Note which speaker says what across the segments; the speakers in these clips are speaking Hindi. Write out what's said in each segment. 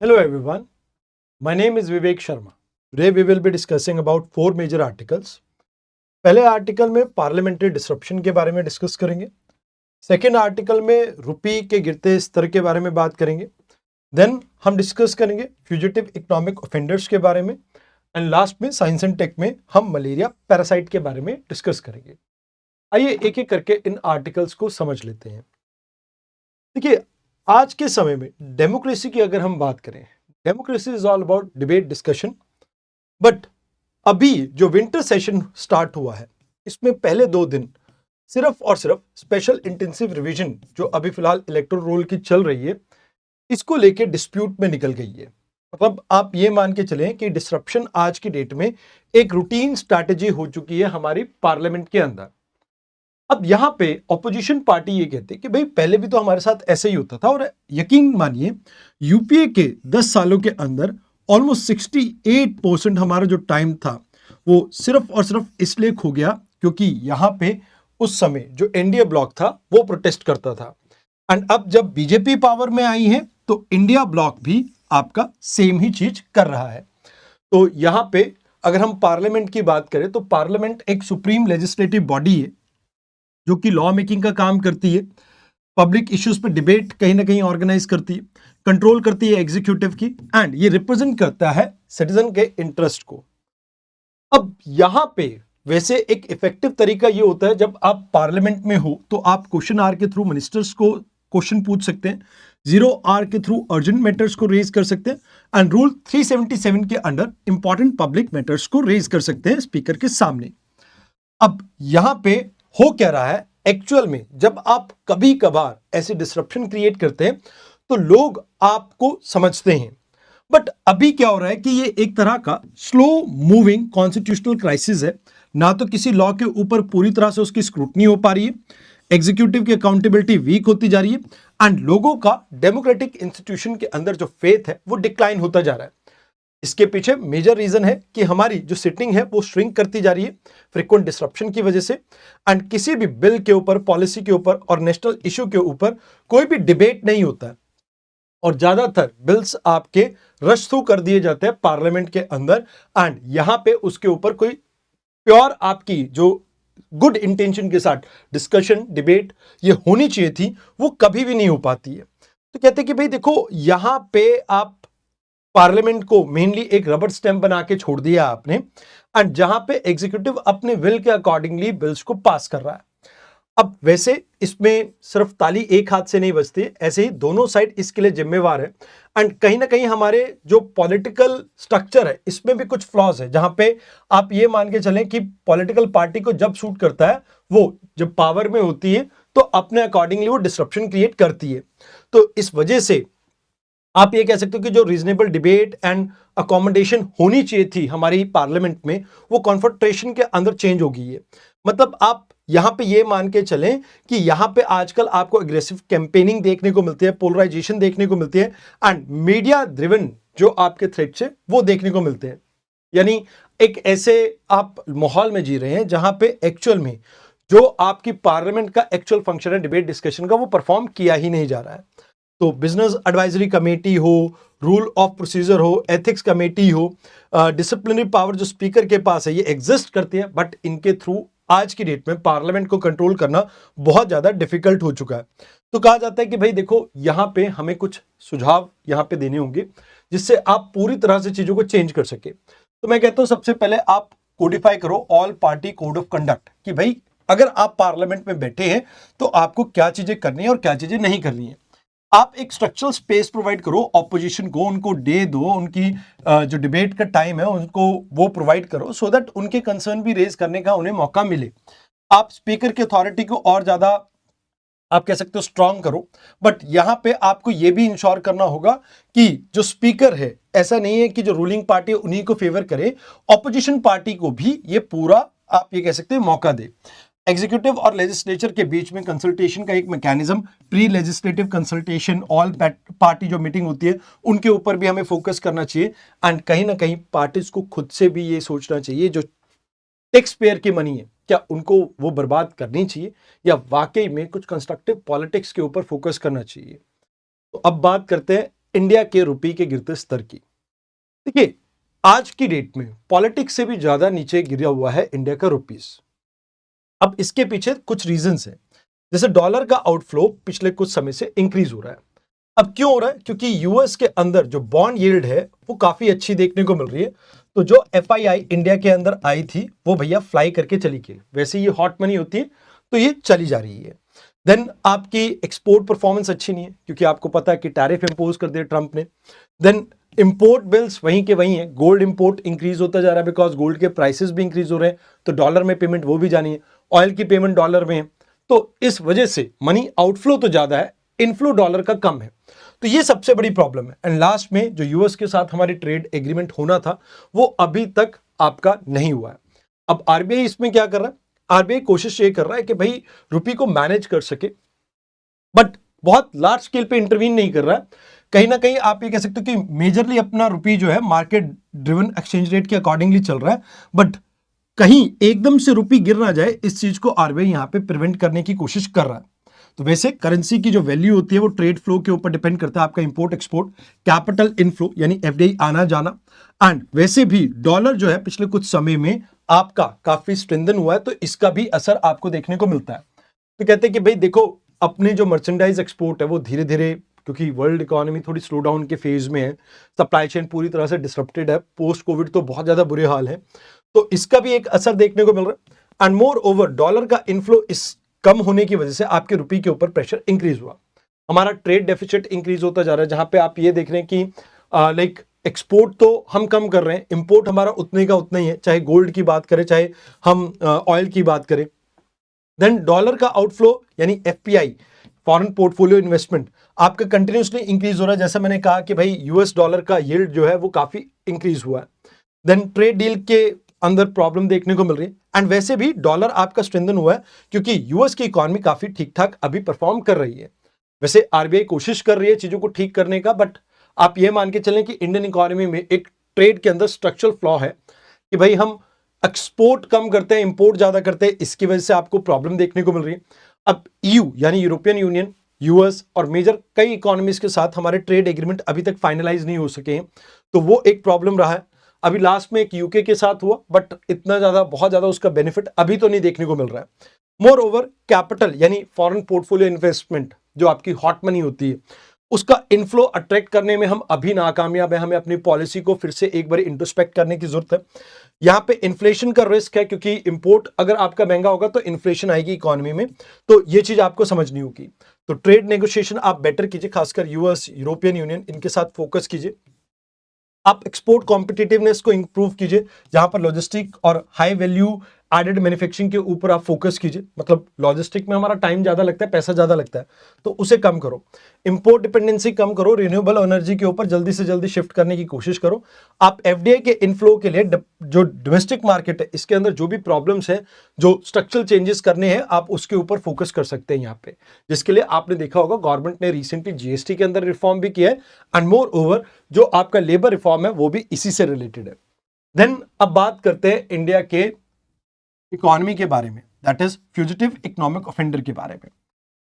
Speaker 1: Hello everyone, my name is Vivek Sharma. Today we will be discussing about four major articles. पहले आर्टिकल में पार्लियामेंट्री डिसरप्शन के बारे में डिस्कस करेंगे। सेकेंड आर्टिकल में रुपये के गिरते स्तर के बारे में बात करेंगे। देन हम डिस्कस करेंगे फ्यूजिटिव इकोनॉमिक ऑफेंडर्स के बारे में एंड लास्ट में साइंस एंड टेक में हम मलेरिया पैरासाइट के बारे में डिस्कस करेंगे। आइए एक एक करके इन आर्टिकल्स को समझ लेते हैं। देखिए, आज के समय में डेमोक्रेसी की अगर हम बात करें, democracy is all about debate discussion. But अभी जो विंटर सेशन स्टार्ट हुआ है, इसमें पहले 2 दिन सिर्फ और सिर्फ स्पेशल इंटेंसिव रिवीजन जो अभी फिलहाल इलेक्टोरल रोल की चल रही है, इसको लेके डिस्प्यूट में निकल गई है। मतलब आप ये मान के चलें कि डिसरप्शन आज की डेट में एक रूटीन स्ट्रैटेजी हो चुकी है हमारी पार्लियामेंट के अंदर। अब यहां पे ऑपोजिशन पार्टी ये कहती है कि भाई पहले भी तो हमारे साथ ऐसे ही होता था, और यकीन मानिए यूपीए के 10 सालों के अंदर ऑलमोस्ट 68% हमारा जो टाइम था वो सिर्फ और सिर्फ इसलिए खो गया क्योंकि यहां पे उस समय जो एनडीए ब्लॉक था वो प्रोटेस्ट करता था। एंड अब जब बीजेपी पावर में आई है तो इंडिया ब्लॉक भी आपका सेम ही चीज कर रहा है। तो यहां पे अगर हम पार्लियामेंट की बात करें तो पार्लियामेंट एक सुप्रीम लेजिस्लेटिव बॉडी है जो कि लॉ मेकिंग का काम करती है, पब्लिक इश्यूज पे डिबेट कहीं ना कहीं ऑर्गेनाइज करती है, कंट्रोल करती है एग्जीक्यूटिव की, एंड ये रिप्रेजेंट करता है सिटीजन के इंटरेस्ट को। अब यहां पे वैसे एक इफेक्टिव तरीका ये होता है, जब आप पार्लियामेंट में हो तो आप क्वेश्चन आवर के थ्रू मिनिस्टर्स को क्वेश्चन पूछ सकते हैं, 0 आवर के थ्रू अर्जेंट मैटर्स को रेज कर सकते हैं, एंड रूल 377 के अंडर इंपॉर्टेंट पब्लिक मैटर्स को रेज कर सकते हैं स्पीकर के सामने। अब यहां पे हो क्या रहा है एक्चुअल में, जब आप कभी कभार ऐसे डिसरप्शन क्रिएट करते हैं तो लोग आपको समझते हैं। बट अभी क्या हो रहा है कि ये एक तरह का स्लो मूविंग कॉन्स्टिट्यूशनल क्राइसिस है। ना तो किसी लॉ के ऊपर पूरी तरह से उसकी स्क्रूटनी हो पा रही है, एग्जीक्यूटिव की अकाउंटेबिलिटी वीक होती जा रही है, एंड लोगों का डेमोक्रेटिक इंस्टीट्यूशन के अंदर जो फेथ है वो डिक्लाइन होता जा रहा है। इसके पीछे मेजर रीजन है कि हमारी जो सिटिंग है वो श्रिंक करती जा रही है फ्रीक्वेंट डिसरप्शन की वजह से, एंड किसी भी बिल के ऊपर, पॉलिसी के ऊपर और नेशनल इश्यू के ऊपर कोई भी डिबेट नहीं होता है, और ज्यादातर बिल्स आपके रश थ्रू कर दिए जाते हैं पार्लियामेंट के अंदर, एंड यहां पे उसके ऊपर कोई प्योर आपकी जो गुड इंटेंशन के साथ डिस्कशन, डिबेट ये होनी चाहिए थी, वो कभी भी नहीं हो पाती है। तो कहते हैं कि भाई देखो, यहां पे आप पार्लियामेंट को मेनली एक रबर स्टैंप बना के छोड़ दिया आपने, एंड जहां पे एग्जीक्यूटिव अपने विल के अकॉर्डिंगली बिल्स को पास कर रहा है। अब वैसे इसमें सिर्फ ताली एक हाथ से नहीं बजती, ऐसे ही दोनों साइड इसके लिए जिम्मेवार है, एंड कहीं ना कहीं हमारे जो पॉलिटिकल स्ट्रक्चर है इसमें भी कुछ फ्लॉज है, जहां पे आप ये मान के चलें कि पॉलिटिकल पार्टी को जब सूट करता है, वो जब पावर में होती है तो अपने अकॉर्डिंगली वो डिसरप्शन क्रिएट करती है। तो इस वजह से आप ये कह सकते हो कि जो रीजनेबल डिबेट एंड अकोमोडेशन होनी चाहिए थी हमारी पार्लियामेंट में, वो कॉन्फ्रंटेशन के अंदर चेंज हो गई है। मतलब आप यहां पे ये मान के चलें कि यहां पे आजकल आपको एग्रेसिव कैंपेनिंग देखने को मिलती है, पोलराइजेशन देखने को मिलती है, एंड मीडिया ड्रिवन जो आपके थ्रेट्स है वो देखने को मिलते हैं। यानी एक ऐसे आप माहौल में जी रहे हैं जहां पे एक्चुअल में जो आपकी पार्लियामेंट का एक्चुअल फंक्शन है डिबेट डिस्कशन का, वो परफॉर्म किया ही नहीं जा रहा है। तो बिजनेस एडवाइजरी कमेटी हो, रूल ऑफ प्रोसीजर हो, एथिक्स कमेटी हो, डिसिप्लिनरी पावर जो स्पीकर के पास है ये एग्जिस्ट करती है, बट इनके थ्रू आज की डेट में पार्लियामेंट को कंट्रोल करना बहुत ज्यादा डिफिकल्ट हो चुका है। तो कहा जाता है कि भाई देखो, यहां पे हमें कुछ सुझाव यहां पे देने होंगे जिससे आप पूरी तरह से चीजों को चेंज कर सके। तो मैं कहता हूं सबसे पहले आप कोडिफाई करो all party code of conduct, कि भाई अगर आप पार्लियामेंट में बैठे हैं तो आपको क्या चीजें करनी है और क्या चीजें नहीं करनी है। आप एक स्ट्रक्चरल स्पेस प्रोवाइड करो ऑपोजिशन को, उनको दे दो, उनकी जो डिबेट का टाइम है उनको वो प्रोवाइड करो, सो दैट उनके कंसर्न भी रेज करने का उन्हें मौका मिले। आप स्पीकर की अथॉरिटी को और ज्यादा आप कह सकते हो स्ट्रांग करो, बट यहां पे आपको यह भी इंश्योर करना होगा कि जो स्पीकर है, ऐसा नहीं है कि जो रूलिंग पार्टी है उन्हीं को फेवर करे, ऑपोजिशन पार्टी को भी ये पूरा आप ये कह सकते हैं मौका दे। एग्जीक्यूटिव और लेजिस्लेचर के बीच में कंसल्टेशन का एक mechanism, pre legislative consultation, all party जो मीटिंग होती है उनके ऊपर भी हमें फोकस करना चाहिए, एंड कहीं ना कहीं पार्टीज को खुद से भी ये सोचना चाहिए जो टैक्स पेयर की मनी है क्या उनको वो बर्बाद करनी चाहिए या वाकई में कुछ कंस्ट्रक्टिव पॉलिटिक्स के ऊपर फोकस करना चाहिए। तो अब बात करते हैं इंडिया के रुपये के गिरते स्तर की। देखिए, आज की डेट में पॉलिटिक्स से भी ज्यादा नीचे गिरा हुआ है इंडिया का रुपीस। अब इसके पीछे कुछ रीजंस हैं, जैसे डॉलर का आउटफ्लो पिछले कुछ समय से इंक्रीज हो रहा है। अब क्यों हो रहा है? क्योंकि यूएस के अंदर जो बॉन्ड यील्ड है वो काफी अच्छी देखने को मिल रही है। तो जो एफआईआई इंडिया के अंदर आई थी वो भैया फ्लाई करके चली गई। वैसे ये हॉट मनी होती है तो ये चली जा रही है। देन आपकी एक्सपोर्ट परफॉर्मेंस अच्छी नहीं है, क्योंकि आपको पता है कि टैरिफ इंपोज कर दिया ट्रंप ने। देन इंपोर्ट बिल्स वहीं के वहीं है, गोल्ड इंपोर्ट इंक्रीज होता जा रहा है बिकॉज गोल्ड के प्राइसेस भी इंक्रीज हो रहे हैं, तो डॉलर में पेमेंट वो भी जानी है, ऑयल की पेमेंट डॉलर में है। तो इस वजह से मनी आउटफ्लो तो ज्यादा है, इनफ्लो डॉलर का कम है। तो ये सबसे बड़ी प्रॉब्लम है। एंड लास्ट में जो यूएस के साथ हमारी ट्रेड एग्रीमेंट होना था वो अभी तक आपका नहीं हुआ है। अब आरबीआई इसमें क्या कर रहा है? आरबीआई कोशिश ये कर रहा है कि भाई रुपये को मैनेज कर सके, बट बहुत लार्ज स्केल पे इंटरवीन नहीं कर रहा है। कहीं ना कहीं आप ये कह सकते हो कि मेजरली अपना रुपये जो है मार्केट ड्रिवन एक्सचेंज रेट के अकॉर्डिंगली चल रहा है, बट कहीं एकदम से रुपये गिर ना जाए इस चीज को आरबीआई यहां पे प्रिवेंट करने की कोशिश कर रहा है। तो वैसे करेंसी की जो वैल्यू होती है वो ट्रेड फ्लो के ऊपर डिपेंड करता है, आपका इंपोर्ट एक्सपोर्ट, कैपिटल इनफ्लो यानी एफडीआई आना जाना। एंड वैसे भी डॉलर जो है पिछले कुछ समय में आपका काफी स्ट्रेंथन हुआ है, तो इसका भी असर आपको देखने को मिलता है। तो कहते हैं कि भाई देखो, अपने जो मर्चेंडाइज एक्सपोर्ट है वो धीरे धीरे, क्योंकि वर्ल्ड इकोनॉमी थोड़ी स्लो डाउन के फेज में है, सप्लाई चेन पूरी तरह से डिसरप्टेड है, पोस्ट कोविड तो बहुत ज्यादा बुरे हाल है, तो इसका भी एक असर देखने को मिल रहा है। एंड मोर ओवर डॉलर का इनफ्लो इस कम होने की वजह से आपके रुपये के ऊपर प्रेशर इंक्रीज हुआ, हमारा ट्रेड डेफिसिट इंक्रीज होता जा रहा है, जहां पे आप ये देख रहे हैं कि लाइक एक्सपोर्ट तो हम कम कर रहे हैं, इंपोर्ट हमारा उतने का उतना ही है, चाहे गोल्ड की बात करें चाहे हम ऑयल की बात करें। देन डॉलर का आउटफ्लो यानी एफपीआई, फॉरेन पोर्टफोलियो इन्वेस्टमेंट, आपका कंटिन्यूसली इंक्रीज हो रहा है। जैसा मैंने कहा कि भाई यूएस डॉलर का यील्ड जो है वो काफी इंक्रीज हुआ है। देन ट्रेड डील के अंदर प्रॉब्लम देखने को मिल रही है। एंड वैसे भी डॉलर आपका स्ट्रेंथन हुआ है क्योंकि यूएस की इकोनॉमी काफी ठीक ठाक अभी परफॉर्म कर रही है। वैसे आरबीआई कोशिश कर रही है चीजों को ठीक करने का, बट आप ये मान के चलें कि इंडियन इकोनॉमी में एक ट्रेड के अंदर स्ट्रक्चरल फ्लॉ है कि भाई हम एक्सपोर्ट कम करते हैं, इंपोर्ट ज्यादा करते हैं, इसकी वजह से आपको प्रॉब्लम देखने को मिल रही है। अब ईयू यानी यूरोपियन यूनियन, यूएस और मेजर कई इकोनॉमीज के साथ हमारे ट्रेड एग्रीमेंट अभी तक फाइनलाइज नहीं हो सके हैं, तो वो एक प्रॉब्लम रहा है। अभी लास्ट में एक यूके के साथ हुआ, बट इतना ज्यादा बहुत ज्यादा उसका बेनिफिट अभी तो नहीं देखने को मिल रहा है। मोर ओवर कैपिटल यानी फॉरेन पोर्टफोलियो इन्वेस्टमेंट, जो आपकी हॉट मनी होती है, उसका इनफ्लो अट्रैक्ट करने में हम अभी नाकामयाब है। हमें अपनी पॉलिसी को फिर से एक बार इंट्रोस्पेक्ट करने की जरूरत है। यहाँ पे इन्फ्लेशन का रिस्क है, क्योंकि इंपोर्ट अगर आपका महंगा होगा तो इन्फ्लेशन आएगी इकोनॉमी में, तो ये चीज आपको समझनी होगी। तो ट्रेड नेगोशिएशन आप बेटर कीजिए, खासकर यूएस, यूरोपियन यूनियन, इनके साथ फोकस कीजिए। आप एक्सपोर्ट कॉम्पिटिटिवनेस को इंप्रूव कीजिए, जहां पर लॉजिस्टिक और हाई वैल्यू एडेड मैन्युफैक्चरिंग के ऊपर आप फोकस कीजिए। मतलब लॉजिस्टिक में हमारा टाइम ज्यादा लगता है, पैसा ज्यादा लगता है, तो उसे कम करो। इंपोर्ट डिपेंडेंसी कम करो, रिन्यूएबल एनर्जी के ऊपर जल्दी से जल्दी शिफ्ट करने की कोशिश करो। आप एफडीआई के इनफ्लो के लिए जो डोमेस्टिक मार्केट है इसके अंदर जो भी प्रॉब्लम्स है, जो स्ट्रक्चरल चेंजेस करने हैं, आप उसके ऊपर फोकस कर सकते हैं यहाँ पे, जिसके लिए आपने देखा होगा गवर्नमेंट ने रिसेंटली जीएसटी के अंदर रिफॉर्म भी किया है। एंड मोर ओवर जो आपका लेबर रिफॉर्म है वो भी इसी से रिलेटेड है। देन अब बात करते हैं इंडिया के इकोनॉमी के बारे में, that is fugitive economic offender के बारे में।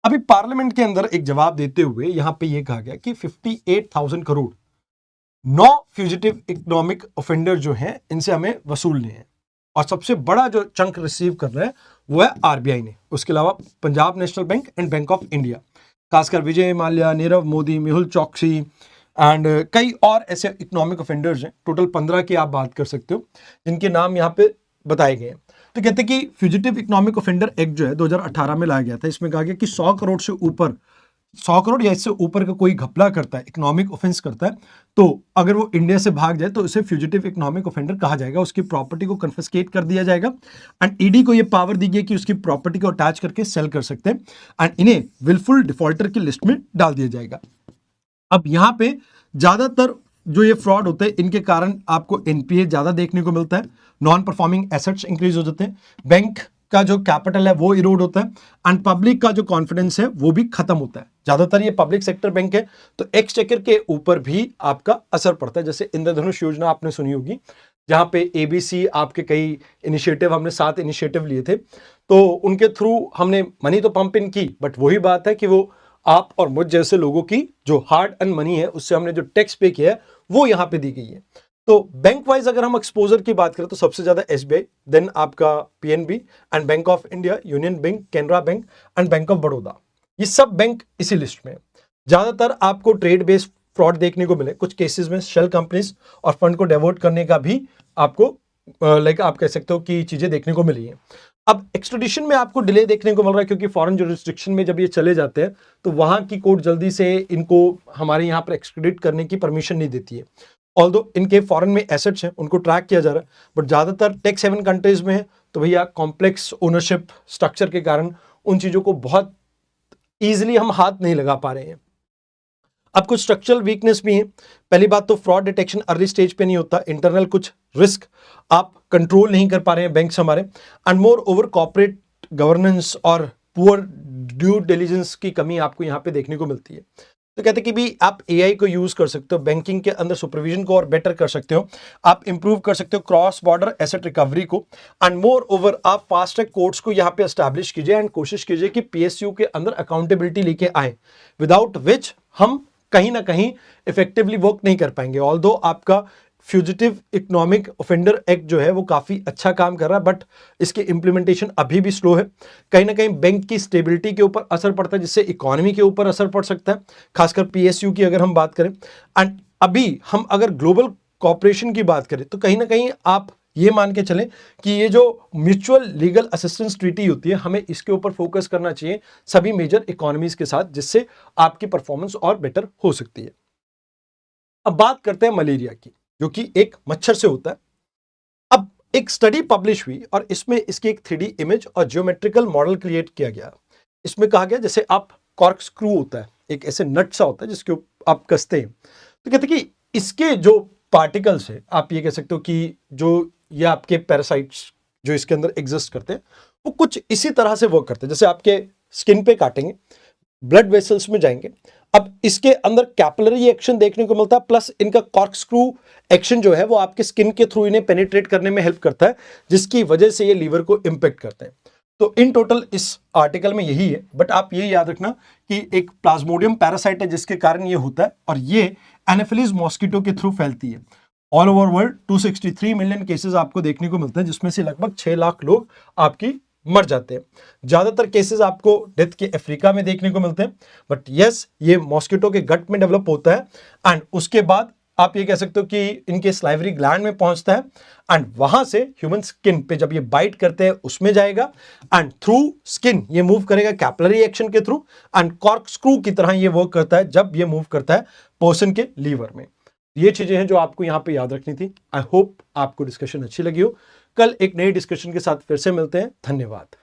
Speaker 1: अभी पार्लियामेंट के अंदर एक जवाब देते हुए यहां पे ये कहा गया कि 58,000 करोड़ 9 फ्यूजिटिव इकोनॉमिक ऑफेंडर जो हैं इनसे हमें वसूलने हैं, और सबसे बड़ा जो चंक रिसीव कर रहा है वो है आरबीआई ने। उसके अलावा Punjab national bank and bank of India, खासकर विजय माल्या, नीरव मोदी, मेहुल चौकसी एंड कई और ऐसे इकोनॉमिक ऑफेंडर्स हैं, टोटल 15 की आप बात कर सकते हो, जिनके नाम यहाँ पे बताए गए हैं। तो कहते हैं कि फ्यूजिटिव इकोनॉमिक ऑफेंडर एक्ट जो है 2018 में लाया गया था। इसमें कहा गया कि 100 करोड़ से ऊपर, 100 करोड़ या इससे ऊपर का कोई घपला करता है, इकोनॉमिक ऑफेंस करता है, तो अगर वो इंडिया से भाग जाए तो उसे फ्यूजिटिव इकोनॉमिक ऑफेंडर कहा जाएगा। उसकी प्रॉपर्टी को कन्फिस्केट कर दिया जाएगा एंड ईडी को ये पावर दी गई कि उसकी प्रॉपर्टी को अटैच करके सेल कर सकते हैं एंड इन्हें विलफुल डिफॉल्टर की लिस्ट में डाल दिया जाएगा। अब यहाँ पे ज्यादातर जो ये फ्रॉड होते हैं इनके कारण आपको एनपीए ज्यादा देखने को मिलता है, नॉन परफॉर्मिंग एसेट्स इंक्रीज हो जाते हैं, बैंक का जो कैपिटल है वो इरोड होता है एंड पब्लिक का जो कॉन्फिडेंस है वो भी खत्म होता है। ज्यादातर ये पब्लिक सेक्टर बैंक है, तो एक्सचेकर के ऊपर भी आपका असर पड़ता है। जैसे इंद्रधनुष योजना आपने सुनी होगी, जहां पे एबीसी आपके कई इनिशिएटिव, हमने 7 इनिशिएटिव लिए थे, तो उनके थ्रू हमने मनी तो पंप इन की, बट वही बात है कि वो आप और मुझ जैसे लोगों की जो हार्ड अर्न मनी है, उससे हमने जो टैक्स पे किया है, वो यहां पे दी गई है। तो बैंक वाइज अगर हम एक्सपोजर की बात करें तो सबसे ज्यादा एसबीआई, देन आपका PNB and bank of India, union bank, Canara bank and bank of Baroda, ये सब बैंक इसी लिस्ट में है। ज्यादातर आपको ट्रेड बेस्ड फ्रॉड देखने को मिले, कुछ केसेस में शेल कंपनीज और फंड को डाइवर्ट करने का भी आपको लाइक आप कह सकते हो कि चीजें देखने को मिली हैं। अब एक्सट्रेडिशन में आपको डिले देखने को मिल रहा है, क्योंकि फॉरेन जुरिस्डिक्शन में जब ये चले जाते हैं तो वहां की कोर्ट जल्दी से इनको हमारे यहाँ पर एक्सट्रेडिट करने की परमिशन नहीं देती है। ऑल्दो इनके फॉरेन में एसेट्स हैं, उनको ट्रैक किया जा रहा है, बट ज्यादातर टैक्स हेवन कंट्रीज में है, तो भैया कॉम्प्लेक्स ओनरशिप स्ट्रक्चर के कारण उन चीजों को बहुत ईजिली हम हाथ नहीं लगा पा रहे हैं। अब कुछ स्ट्रक्चरल वीकनेस भी है। पहली बात तो फ्रॉड डिटेक्शन अर्ली स्टेज पे नहीं होता, इंटरनल कुछ रिस्क आप कंट्रोल नहीं कर पा रहे हैं बैंक्स हमारे, and more over corporate governance और पुअर ड्यू डिलिजेंस की कमी आपको यहाँ पे देखने को मिलती है। तो कहते हैं कि भी आप एआई को यूज कर सकते हो, बैंकिंग के अंदर सुपरविजन को और बेटर कर सकते हो, आप इंप्रूव कर सकते हो क्रॉस बॉर्डर एसेट रिकवरी को, एंड मोर ओवर आप फास्ट ट्रैक कोर्ट्स को यहाँ पे एस्टैब्लिश कीजिए एंड कोशिश कीजिए कि पीएसयू के अंदर अकाउंटेबिलिटी लेके आए, विदाउट विच हम कहीं ना कहीं इफेक्टिवली वर्क नहीं कर पाएंगे। ऑल्दो आपका फ्यूजिटिव इकोनॉमिक ऑफेंडर एक्ट जो है वो काफी अच्छा काम कर रहा है, बट इसके इंप्लीमेंटेशन अभी भी स्लो है। कहीं ना कहीं बैंक की स्टेबिलिटी के ऊपर असर पड़ता है, जिससे इकोनॉमी के ऊपर असर पड़ सकता है, खासकर पीएसयू की अगर हम बात करें। एंड अभी हम अगर ग्लोबल कॉपरेशन की बात करें तो कहीं ना कहीं आप ये मान के चलें कि ये जो म्यूचुअल लीगल असिस्टेंस ट्रीटी होती है, हमें इसके ऊपर फोकस करना चाहिए सभी मेजर इकोनॉमीज के साथ, जिससे आपकी परफॉर्मेंस और बेटर हो सकती है। अब बात करते हैं मलेरिया की, जो कि एक मच्छर से होता है। अब एक स्टडी पब्लिश हुई और इसमें इसकी एक 3D इमेज और जियोमेट्रिकल मॉडल क्रिएट किया गया। इसमें कहा गया जैसे आप कॉर्क स्क्रू होता है, एक ऐसे नट सा होता है जिसके आप कसते हैं, तो कहते हैं कि इसके जो पार्टिकल्स है, आप ये कह सकते हो कि जो ये आपके पैरासाइट्स जो इसके अंदर एग्जिस्ट करते हैं, वो कुछ इसी तरह से वर्क करते हैं। जैसे आपके स्किन पे काटेंगे, ब्लड वेसल्स में जाएंगे, अब इसके अंदर कैपिलरी एक्शन देखने को मिलता है, प्लस इनका कॉर्क स्क्रू एक्शन जो है वो आपके स्किन के थ्रू इन्हें पेनिट्रेट करने में हेल्प करता है, जिसकी वजह से ये लीवर को इंपैक्ट करते हैं। तो इन टोटल इस आर्टिकल में यही है, बट आप ये याद रखना कि एक प्लाज्मोडियम पैरासाइट है जिसके कारण ये होता है, और ये एनाफिलीज मॉस्किटो के थ्रू फैलती है। All over world 263 million cases आपको देखने को मिलते हैं, जिसमें से लगभग 6 लाख लोग आपकी मर जाते हैं। ज्यादातर केसेस आपको डेथ के अफ्रीका में देखने को मिलते हैं, बट यस ये मॉस्किटो के गट में डेवलप होता है, एंड उसके बाद आप ये कह सकते हो कि इनके स्लाइवरी ग्लैंड में पहुंचता है, एंड वहां से ह्यूमन स्किन पे जब ये बाइट करते हैं उसमें जाएगा, एंड थ्रू स्किन ये मूव करेगा कैपिलरी एक्शन के थ्रू, एंड कॉर्क स्क्रू की तरह ये वर्क करता है जब ये मूव करता है पर्सन के लीवर में। ये चीजें हैं जो आपको यहां पे याद रखनी थी। आई होप आपको डिस्कशन अच्छी लगी हो। कल एक नई डिस्कशन के साथ फिर से मिलते हैं। धन्यवाद।